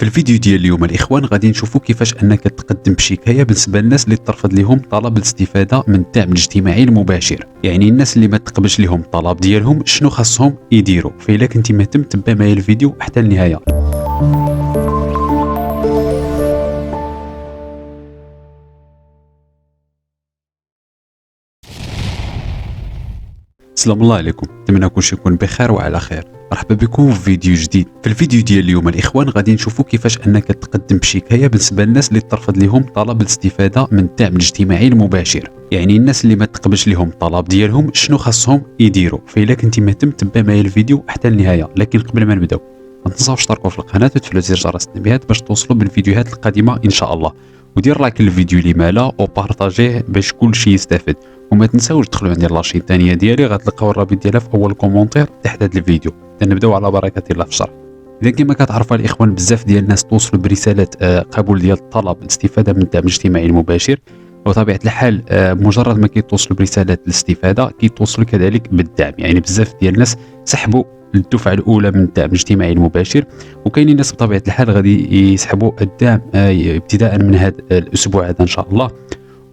في الفيديو ديال اليوم الاخوان غادي نشوفوا كيفاش انك تقدم بشكايه بالنسبه للناس اللي ترفض لهم طلب الاستفاده من الدعم الاجتماعي المباشر. يعني الناس اللي ما تقبلش لهم الطلب ديالهم شنو خاصهم يديروا. فإلا كنتي مهتم تبع معايا الفيديو حتى النهايه. السلام الله عليكم، نتمنى كلشي يكون بخير وعلى خير. مرحبا بكم في فيديو جديد. في الفيديو ديال اليوم الاخوان غادي نشوفوا كيفاش انك تقدم بشكايه بالنسبه للناس اللي ترفض لهم طلب الاستفاده من الدعم الاجتماعي المباشر. يعني الناس اللي ما تقبلش لهم الطلب ديالهم شنو خاصهم يديروا. فإلا كنتي مهتم تبع معايا الفيديو حتى النهايه. لكن قبل ما نبداو ما تنساوش تشتركوا في القناه وتفعلوا زر جرس التنبيهات باش توصلوا بالفيديوهات القادمه ان شاء الله، ودير لايك للفيديو اللي مالا وبارطاجيه باش كلشي يستافد. وما تنساوش تدخلوا عندي لاشين الثانيه ديالي، غتلقاو الرابط ديالها في اول كومونتير تحت هذا الفيديو. نبداو على بركه الله في الشرح. اذا كما كتعرفوا الاخوان بزاف ديال الناس توصلوا برساله قبول ديال الطلب الاستفاده من الدعم الاجتماعي المباشر، وطبيعه الحال مجرد ما كيتوصلوا برساله الاستفاده كيتوصلوا كذلك بالدعم. يعني بزاف ديال الناس سحبوا الدفعه الاولى من الدعم الاجتماعي المباشر، وكاينين ناس بطبيعه الحال غادي يسحبوا الدعم ابتداء من هذا الاسبوع هذا ان شاء الله.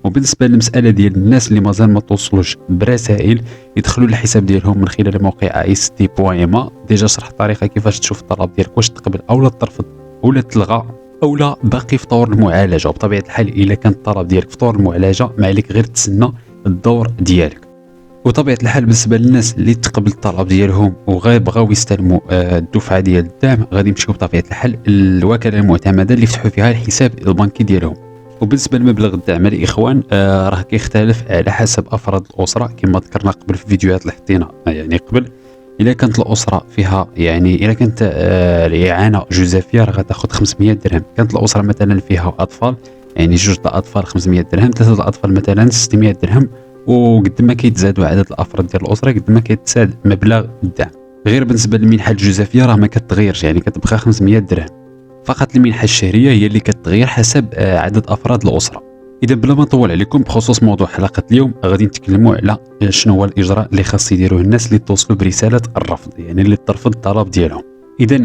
وبالنسبه للمساله ديال الناس اللي مازال ما توصلوش برسائل، يدخلوا للحساب ديالهم من خلال موقع ast.ma. ديجا شرحت الطريقه كيفاش تشوف الطلب ديالك واش تقبل او لا ترفض او لا تلغى او لا باقي في طور المعالجه. وبطبيعه الحال الا كان الطلب ديالك في طور المعالجه ما عليك غير تسنى الدور ديالك. وطبيعه الحال بالنسبه للناس اللي تقبل الطلب ديالهم وغيبغاو يستلموا الدفعه ديال الدعم، غادي يمشيو بطبيعه الحال الوكاله المعتمده اللي يفتحوا فيها الحساب البنكي ديالهم. وبالنسبه لمبلغ الدعم الاخوان راه كيختلف على حسب افراد الاسره كما ذكرنا قبل في الفيديوهات اللي حطينا. يعني قبل الا كانت الاسره فيها يعني الا كانت الاعانه جوزافيه راه غتاخذ 500 درهم. كانت الاسره مثلا فيها اطفال، يعني جوج الاطفال 500 درهم، ثلاثه الاطفال مثلا 600 درهم. وقد ما كيتزادوا عدد الافراد ديال الاسره قد ما كيتزاد مبلغ الدعم. غير بالنسبه للمنحه الجوزافيه راه ما كتغيرش، يعني كتبقى 500 درهم فقط. المنحه الشهريه هي اللي كتغير حسب عدد افراد الاسره. اذا بلا ما نطول عليكم بخصوص موضوع حلقه اليوم، غادي نتكلموا على شنو هو الاجراء اللي خاص يديروه الناس اللي توصلوا برساله الرفض، يعني اللي ترفض الطلب ديالهم.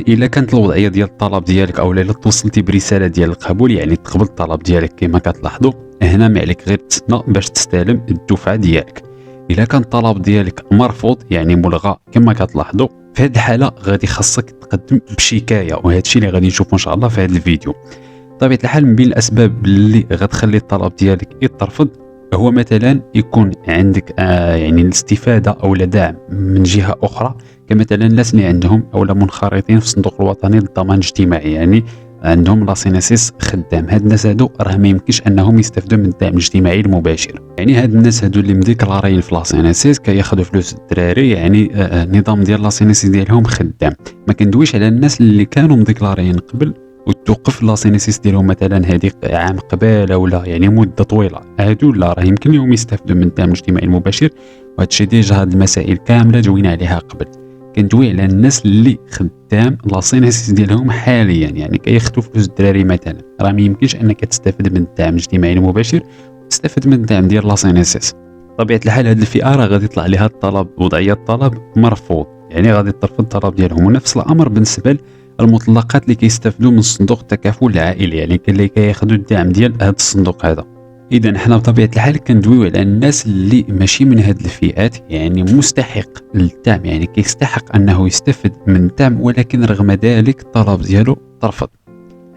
اذا كانت الوضعيه ديال الطلب ديالك او الا توصلتي برساله ديال القبول، يعني تقبل الطلب ديالك كما كتلاحظوا هنا، ما عليك غير تسنى باش تستلم الدفعه ديالك. اذا كان الطلب ديالك مرفوض يعني ملغى كما كتلاحظوا، في هذه الحاله غادي خاصك تقدم بشكايه، وهذا الشيء اللي غادي نشوفوا ان شاء الله في هذا الفيديو. بطبيعه الحال من بين الاسباب اللي غتخلي الطلب ديالك يترفض هو مثلا يكون عندك يعني الاستفاده او دعم من جهه اخرى، كمثلا الناس اللي عندهم او منخرطين في الصندوق الوطني للضمان الاجتماعي، يعني عندهم لاسينيسيس خدام. هاد الناس هادو راه ما يمكنش انهم يستافدوا من الدعم الاجتماعي المباشر. يعني هاد الناس هادو اللي مديكلارين في لاسينيسيس كياخذوا فلوس الدراري، يعني النظام ديال لاسينيسيس ديالهم خدام. ما كندويش على الناس اللي كانوا مديكلارين قبل وتوقف لاسينيسيس ديالهم مثلا هذيك عام قبل ولا يعني مده طويله، هادو لا راه يمكن لهم يستافدوا من الدعم الاجتماعي المباشر. وهذا الشيء ديجا هاد المسائل كامله دوينا عليها قبل. كندوي على الناس اللي خدام لاسينيسيس ديالهم حاليا، يعني كياخذوا فلوس الدراري مثلا، راه ما يمكنش انك تستافد من الدعم الاجتماعي المباشر وتستافد من الدعم ديال لاسينيسيس. طبيعه الحال هذه الفئه راه غادي يطلع لها الطلب وضعيه الطلب مرفوض، يعني غادي ترفض الطلب ديالهم. ونفس الامر بالنسبه للمطلقات اللي كيستافدوا من صندوق التكافل العائلي، يعني اللي كياخذوا الدعم ديال هذا الصندوق هذا. اذا حنا بطبيعه الحال كندويو على الناس اللي ماشي من هذه الفئات، يعني مستحق للدعم، يعني كيستحق انه يستفد من الدعم، ولكن رغم ذلك الطلب ديالو ترفض.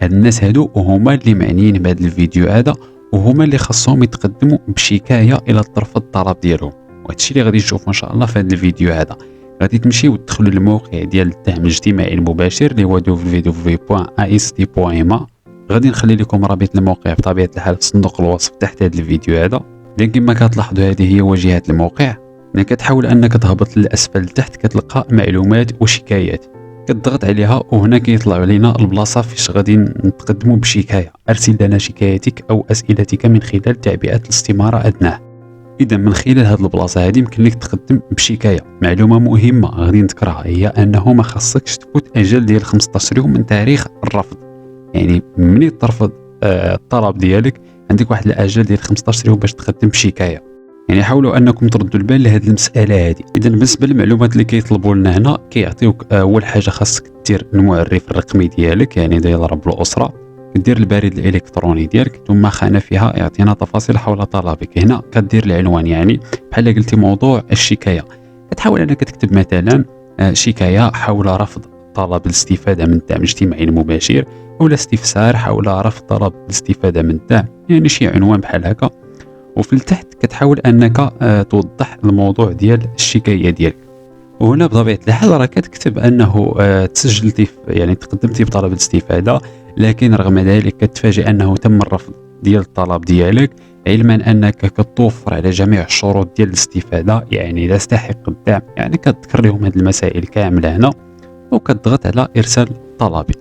هاد الناس هادو هما اللي معنيين بهذا الفيديو هذا، وهما اللي خاصهم يتقدموا بشكايه الى ترفض الطلب ديالهم. وهذا الشيء اللي غادي نشوفوا ان شاء الله في هذا الفيديو هذا. غادي تمشيو وتدخلوا للموقع ديال الدعم الاجتماعي المباشر اللي هو www.ast.ma. غادي نخلي لكم رابط الموقع بطبيعه الحال في صندوق الوصف تحت هذا الفيديو هذا. لكن كما كتلاحظوا هذه هي واجهه الموقع. ملي كتحاول انك تهبط للاسفل لتحت كتلقى معلومات وشكايات، كتضغط عليها وهنا كيطلع علينا البلاصه فاش غادي نتقدموا بشكايه. ارسل لنا شكايتك او اسئلتك من خلال تعبئه الاستماره ادناه. اذا من خلال هذه البلاصه هذه يمكن لك تقدم بشكايه. معلومه مهمه غادي نذكرها هي انه ما خاصكش تفوت اجل ديال 15 يوم من تاريخ الرفض. يعني ملي ترفض الطلب ديالك عندك واحد الاجل ديال 15 يوم باش تقدم بشكايه. يعني حاولوا انكم تردوا البال لهذه المساله هذه. اذا بالنسبه للمعلومات اللي كيطلبوا لنا هنا كيعطيوك اول حاجه خاصك دير المعرف الرقمي ديالك، يعني ديال رب الاسره، كدير البريد الالكتروني ديالك، ثم خانه فيها يعطينا تفاصيل حول طلبك. هنا كدير العنوان، يعني بحال قلتي موضوع الشكايه، كتحاول انك تكتب مثلا شكايه حول رفض طلب الاستفاده من الدعم الاجتماعي المباشر، ولا استفسار حول رفض طلب الاستفاده من الدعم، يعني شي عنوان بحال هكا. وفي التحت كتحاول انك توضح الموضوع ديال الشكايه ديالك. وهنا بطبيعه الحال راه كتكتب انه تسجلتي يعني تقدمتي بطلب الاستفاده، لكن رغم ذلك كتفاجئ انه تم الرفض ديال الطلب ديالك، علما انك كتوفر على جميع الشروط ديال الاستفاده، يعني لا تستحق الدعم، يعني كتذكر لهم هذه المسائل كامله هنا، وكتضغط على ارسال طلبي.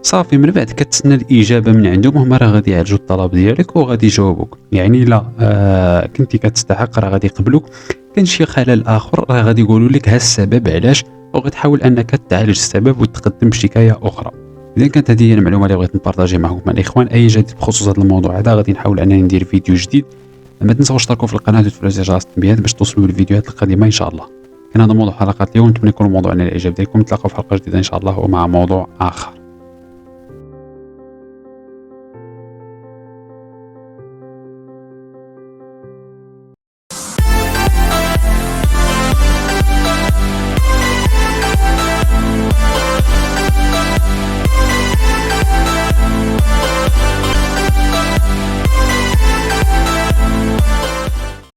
صافي من بعد كتسنى الاجابه من عندهم، هما راه غادي يعالجوا الطلب ديالك وغادي يجاوبوك. يعني لا كنتي كتستحق راه غادي يقبلوك، كان شي خلل اخر راه غادي يقولوا لك ها السبب علاش، وغتحاول انك تعالج السبب وتقدم شكايه اخرى. اذا كانت هذه هي المعلومه اللي بغيت نبارطاجي معكم مع الاخوان. اي جديد بخصوص هذا الموضوع هذا غادي نحاول انني ندير فيديو جديد. ما تنساوش تشتركوا في القناه وتفعلوا زر جرس التنبيهات باش توصلوا بالفيديوهات القادمه ان شاء الله. كان هذا موضوع حلقه اليوم، نتمنى يكون الموضوع على الاعجاب ديالكم. نتلاقاو في حلقه جديده ان شاء الله ومع موضوع اخر.